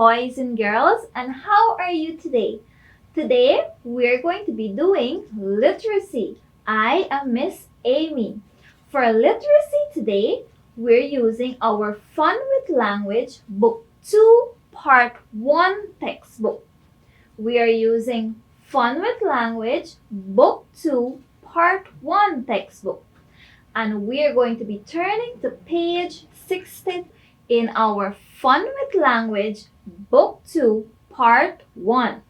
boys and girls, and how are you today? Today we're going to be doing literacy. I am Miss Amy. For literacy today, we're using our Fun with Language Book 2 Part 1 textbook. We are using Fun with Language Book 2 Part 1 textbook. And we're going to be turning to page 60 in our Fun with Language Book 2 Part 1.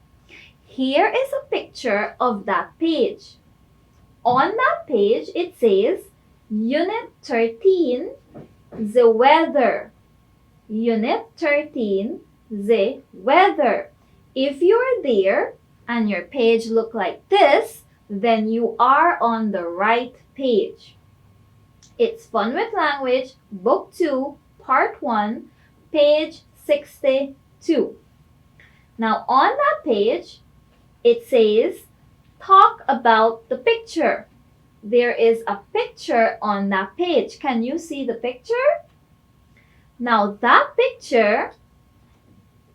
Here is a picture of that page. On that page it says Unit 13, the weather. Unit 13, the weather. If you are there and your page look like this, then you are on the right page. It's Fun with Language, Book 2, Part 1, page 62. Now on that page, it says, talk about the picture. There is a picture on that page. Can you see the picture? Now that picture,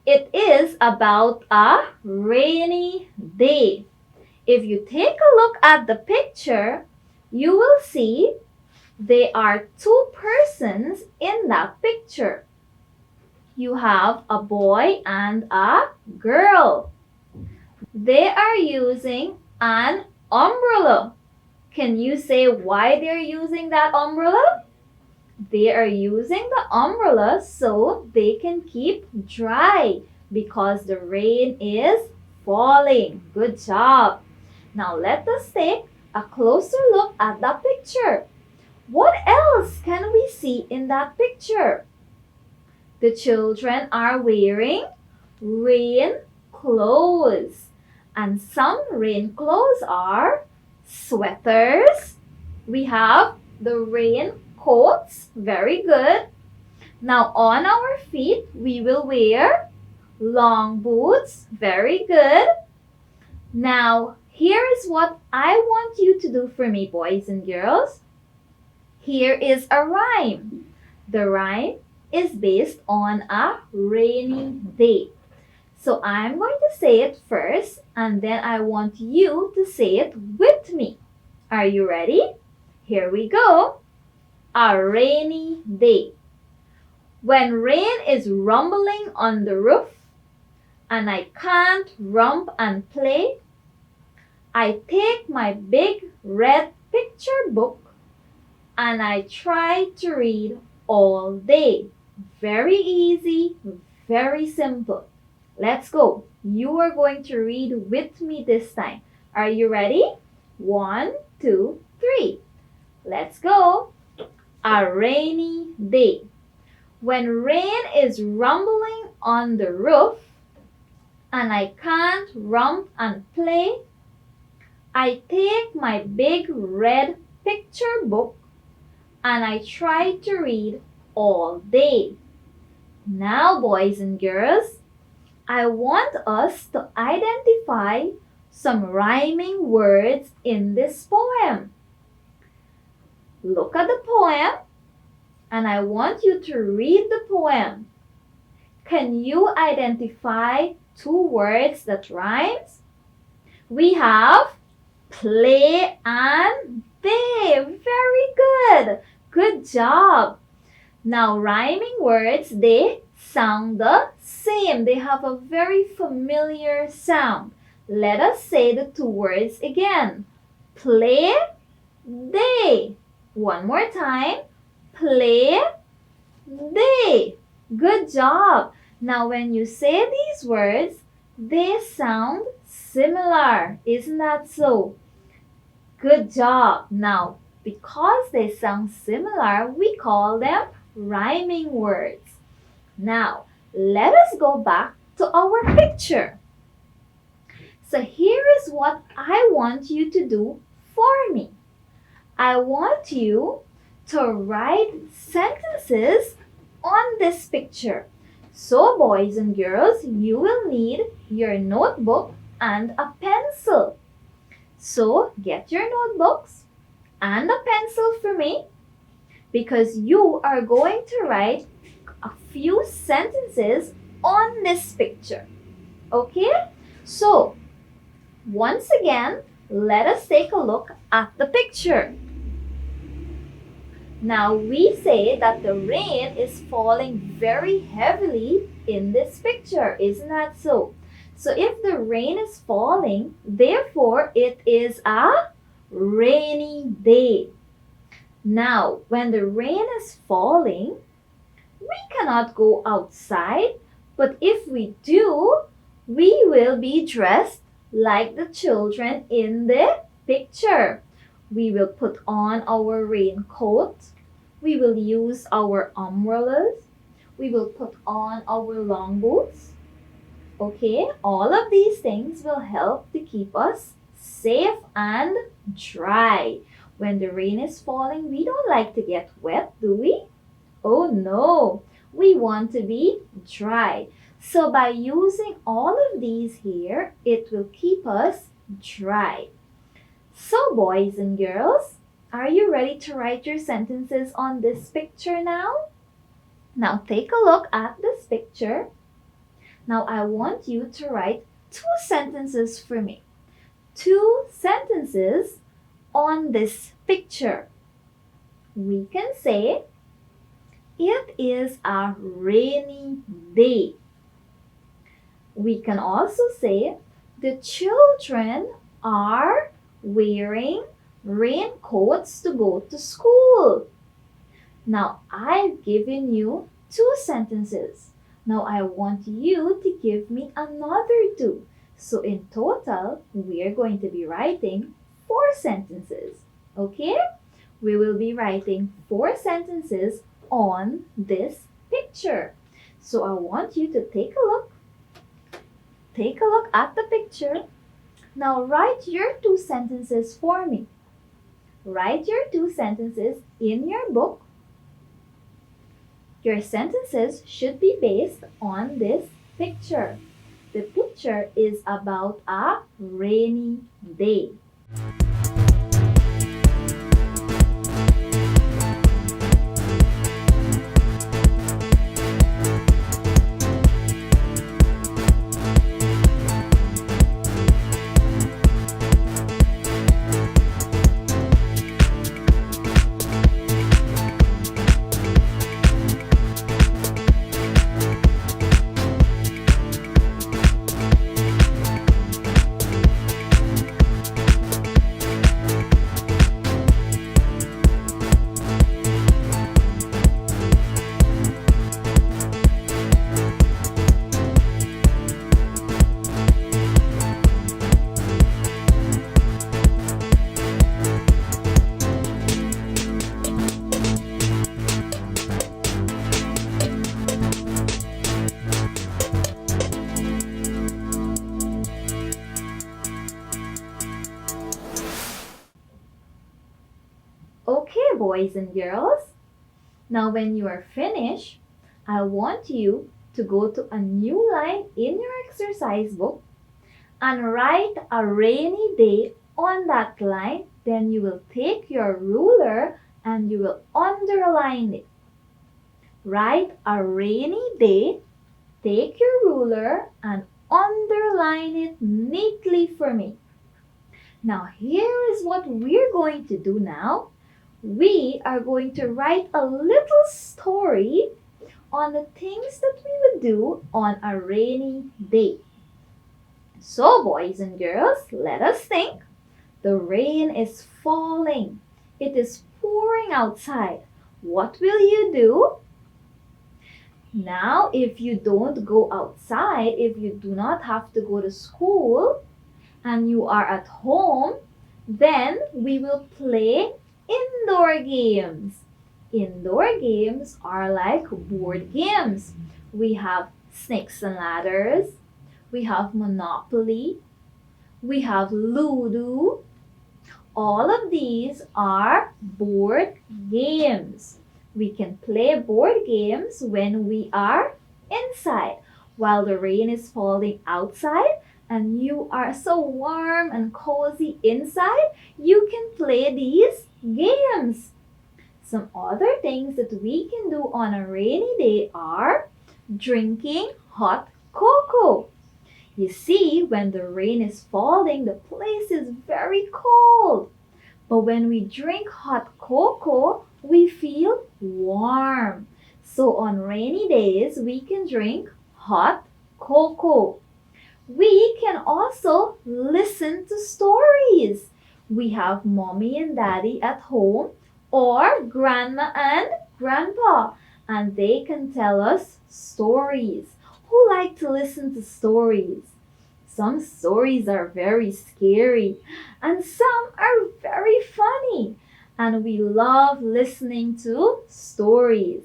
it is about a rainy day. If you take a look at the picture, you will see there are two persons in that picture. You have a boy and a girl. They are using an umbrella. Can you say why they're using that umbrella? They are using the umbrella so they can keep dry because the rain is falling. Good job. Now let us take a closer look at that picture. What else can we see in that picture? The children are wearing rain clothes. And some rain clothes are sweaters. We have the rain coats. Very good. Now on our feet, we will wear long boots. Very good. Now here is what I want you to do for me, boys and girls. Here is a rhyme. The rhyme is based on a rainy day. So I'm going to say it first and then I want you to say it with me. Are you ready? Here we go. A rainy day. When rain is rumbling on the roof and I can't romp and play, I take my big red picture book and I try to read all day. Very easy, very simple. Let's go. You are going to read with me this time. Are you ready? 1, 2, 3. Let's go. A rainy day. When rain is rumbling on the roof and I can't romp and play, I take my big red picture book and I try to read all day. Now, boys and girls, I want us to identify some rhyming words in this poem. Look at the poem and I want you to read the poem. Can you identify two words that rhymes? We have play and day. Very good. Good job. Now rhyming words, they sound the same. They have a very familiar sound. Let us say the two words again. Play, day. One more time. Play, day. Good job. Now when you say these words, they sound similar. Isn't that so? Good job. Now, because they sound similar, we call them rhyming words. Now, let us go back to our picture. So here is what I want you to do for me. I want you to write sentences on this picture. So boys and girls, you will need your notebook and a pencil. So get your notebooks and a pencil for me because you are going to write a few sentences on this picture. Okay? So, once again, let us take a look at the picture. Now we say that the rain is falling very heavily in this picture. Isn't that so? So if the rain is falling, therefore it is a rainy day. Now, when the rain is falling, we cannot go outside, but if we do, we will be dressed like the children in the picture. We will put on our raincoat. We will use our umbrellas. We will put on our long boots. Okay, all of these things will help to keep us safe and dry. When the rain is falling, we don't like to get wet, do we? Oh no, we want to be dry. So by using all of these here, it will keep us dry. So boys and girls, are you ready to write your sentences on this picture now? Now take a look at this picture. Now I want you to write 2 sentences for me. 2 sentences on this picture. We can say, it is a rainy day. We can also say, the children are wearing raincoats to go to school. Now, I've given you 2 sentences. Now, I want you to give me another 2. So, in total, we are going to be writing 4 sentences. Okay? We will be writing 4 sentences on this picture. So, I want you to take a look. Take a look at the picture. Now, write your 2 sentences for me. Write your 2 sentences in your book. Your sentences should be based on this picture. The picture is about a rainy day. Okay, boys and girls. Now when you are finished, I want you to go to a new line in your exercise book and write a rainy day on that line. Then you will take your ruler and you will underline it. Write a rainy day, take your ruler and underline it neatly for me. Now here is what we're going to do now. We are going to write a little story on the things that we would do on a rainy day. So, boys and girls, let us think. The rain is falling. It is pouring outside. What will you do? Now, if you don't go outside, if you do not have to go to school, and you are at home, then we will play indoor games. Indoor games are like board games. We have snakes and ladders. We have Monopoly. We have Ludo. All of these are board games. We can play board games when we are inside. While the rain is falling outside and you are so warm and cozy inside, you can play these games. Some other things that we can do on a rainy day are drinking hot cocoa. You see, when the rain is falling, the place is very cold. But when we drink hot cocoa, we feel warm. So on rainy days, we can drink hot cocoa. We can also listen to stories. We have mommy and daddy at home or grandma and grandpa, and they can tell us stories. Who like to listen to stories? Some stories are very scary and some are very funny, and we love listening to stories.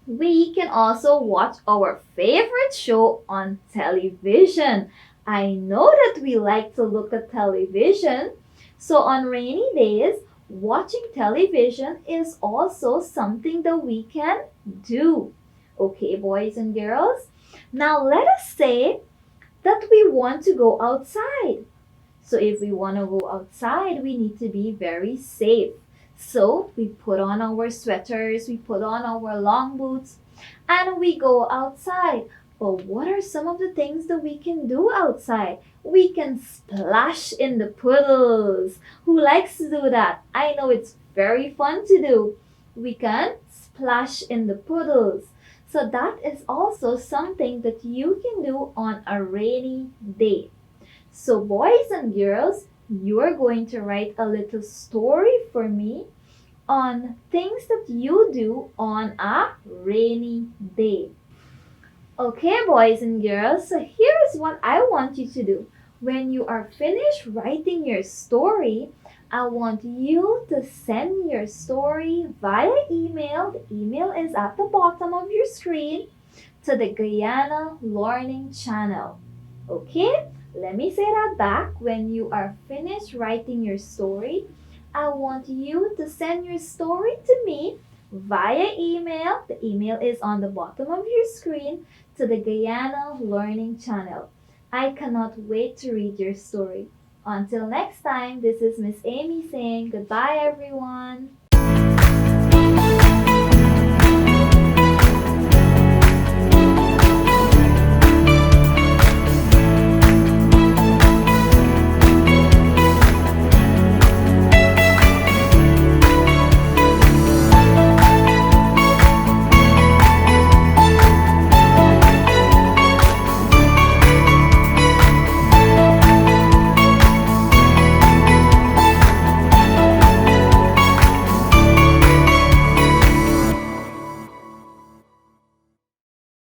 We can also watch our favorite show on television. I know that we like to look at television. So on rainy days, watching television is also something that we can do. Okay, boys and girls? Now let us say that we want to go outside. So if we want to go outside, we need to be very safe. So we put on our sweaters, we put on our long boots, and we go outside. But what are some of the things that we can do outside? We can splash in the puddles. Who likes to do that? I know it's very fun to do. We can splash in the puddles. So that is also something that you can do on a rainy day. So, boys and girls, you are going to write a little story for me on things that you do on a rainy day. Okay, boys and girls, so here is what I want you to do. When you are finished writing your story, I want you to send me your story via email. The email is at the bottom of your screen to the Guyana Learning Channel. Okay? Let me say that back. When you are finished writing your story, I want you to send your story to me via email. The email is on the bottom of your screen to the Guyana Learning Channel. I cannot wait to read your story. Until next time, this is Miss Amy saying goodbye, everyone.